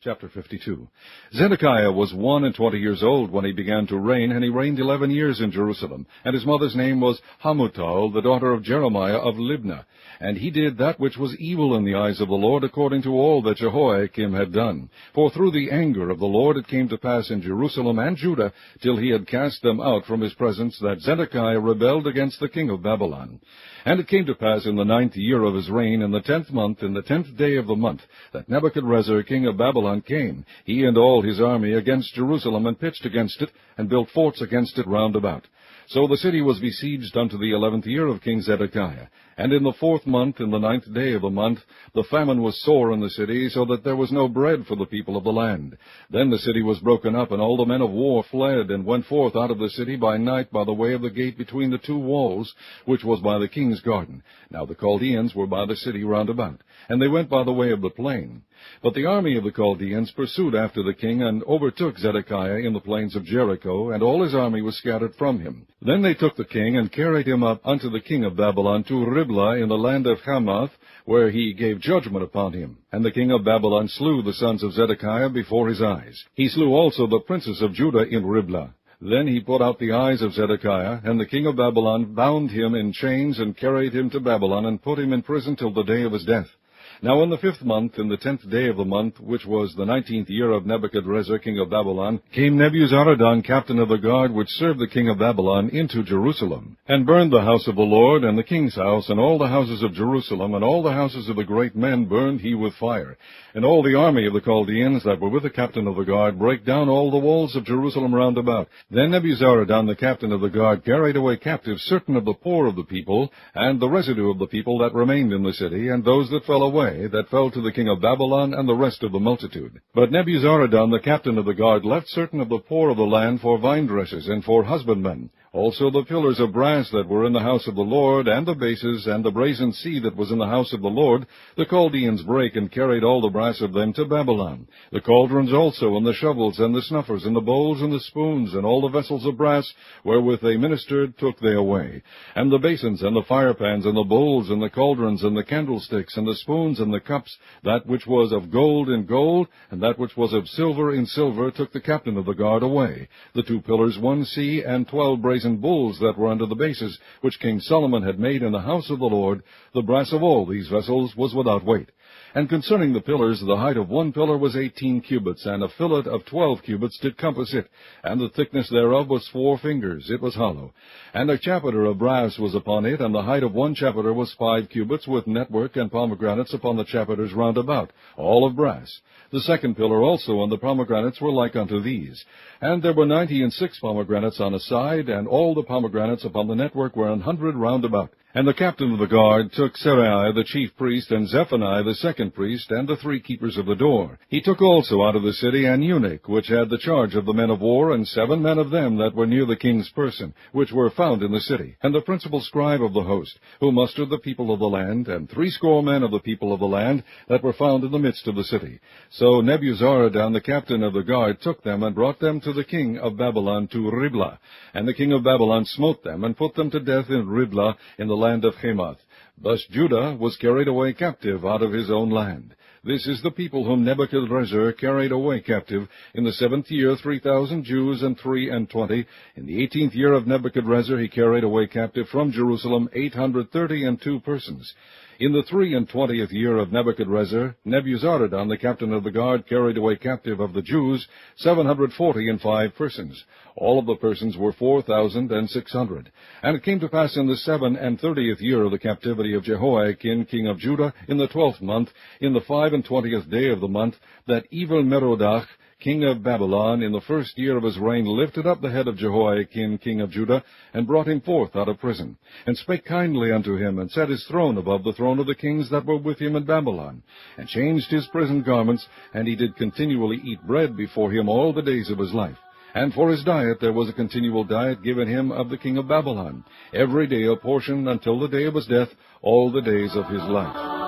Chapter 52. Zedekiah was 21 years old when he began to reign, and he reigned 11 years in Jerusalem. And his mother's name was Hamutal, the daughter of Jeremiah of Libnah. And he did that which was evil in the eyes of the Lord, according to all that Jehoiakim had done. For through the anger of the Lord it came to pass in Jerusalem and Judah, till he had cast them out from his presence, that Zedekiah rebelled against the king of Babylon. And it came to pass in the 9th year of his reign, in the 10th month, in the 10th day of the month, that Nebuchadrezzar king of Babylon came, he and all his army, against Jerusalem, and pitched against it, and built forts against it round about. So the city was besieged unto the 11th year of King Zedekiah. And in the 4th month, in the 9th day of the month, the famine was sore in the city, so that there was no bread for the people of the land. Then the city was broken up, and all the men of war fled, and went forth out of the city by night by the way of the gate between the two walls, which was by the king's garden. Now the Chaldeans were by the city round about, and they went by the way of the plain. But the army of the Chaldeans pursued after the king, and overtook Zedekiah in the plains of Jericho, and all his army was scattered from him. Then they took the king, and carried him up unto the king of Babylon to Riblah in the land of Hamath, where he gave judgment upon him. And the king of Babylon slew the sons of Zedekiah before his eyes. He slew also the princes of Judah in Riblah. Then he put out the eyes of Zedekiah, and the king of Babylon bound him in chains, and carried him to Babylon, and put him in prison till the day of his death. Now in the 5th month, in the 10th day of the month, which was the 19th year of Nebuchadrezzar king of Babylon, came Nebuzaradan, captain of the guard, which served the king of Babylon, into Jerusalem, and burned the house of the Lord, and the king's house, and all the houses of Jerusalem, and all the houses of the great men burned he with fire. And all the army of the Chaldeans that were with the captain of the guard brake down all the walls of Jerusalem round about. Then Nebuzaradan, the captain of the guard, carried away captive certain of the poor of the people, and the residue of the people that remained in the city, and those that fell away, that fell to the king of Babylon, and the rest of the multitude. But Nebuzaradan, the captain of the guard, left certain of the poor of the land for vinedressers and for husbandmen. Also the pillars of brass that were in the house of the Lord, and the bases, and the brazen sea that was in the house of the Lord, the Chaldeans brake, and carried all the brass of them to Babylon. The cauldrons also, and the shovels, and the snuffers, and the bowls, and the spoons, and all the vessels of brass, wherewith they ministered, took they away. And the basins, and the firepans, and the bowls, and the cauldrons, and the candlesticks, and the spoons, and the cups, that which was of gold in gold, and that which was of silver in silver, took the captain of the guard away. The 2 pillars, 1 sea, and 12 brazen bulls that were under the bases, which King Solomon had made in the house of the Lord, the brass of all these vessels was without weight. And concerning the pillars, the height of 1 pillar was 18 cubits, and a fillet of 12 cubits did compass it, and the thickness thereof was 4 fingers, it was hollow. And a chapiter of brass was upon it, and the height of 1 chapiter was 5 cubits, with network and pomegranates upon the chapiters round about, all of brass. The 2nd pillar also and the pomegranates were like unto these. And there were 96 pomegranates on a side, and all the pomegranates upon the network were 100 round about. And the captain of the guard took Seraiah the chief priest, and Zephaniah the 2nd priest, and the 3 keepers of the door. He took also out of the city an eunuch, which had the charge of the men of war, and 7 men of them that were near the king's person, which were found in the city, and the principal scribe of the host, who mustered the people of the land, and 80 men of the people of the land that were found in the midst of the city. So Nebuzaradan, the captain of the guard, took them, and brought them to the king of Babylon to Riblah. And the king of Babylon smote them, and put them to death in Riblah, in the land of Hamath. Thus Judah was carried away captive out of his own land. This is the people whom Nebuchadrezzar carried away captive. In the 7th year 3,000 Jews and 23. In the 18th year of Nebuchadrezzar he carried away captive from Jerusalem 832 persons. In the 23 year of Nebuchadrezzar, Nebuzaradan, the captain of the guard, carried away captive of the Jews 745 persons. All of the persons were 4,600. And it came to pass in the 37th year of the captivity of Jehoiakim, king of Judah, in the 12th month, in the 25th day of the month, that Evil-Merodach, king of Babylon, in the 1st year of his reign, lifted up the head of Jehoiakim, king of Judah, and brought him forth out of prison, and spake kindly unto him, and set his throne above the throne of the kings that were with him in Babylon, and changed his prison garments, and he did continually eat bread before him all the days of his life. And for his diet there was a continual diet given him of the king of Babylon, every day a portion until the day of his death, all the days of his life.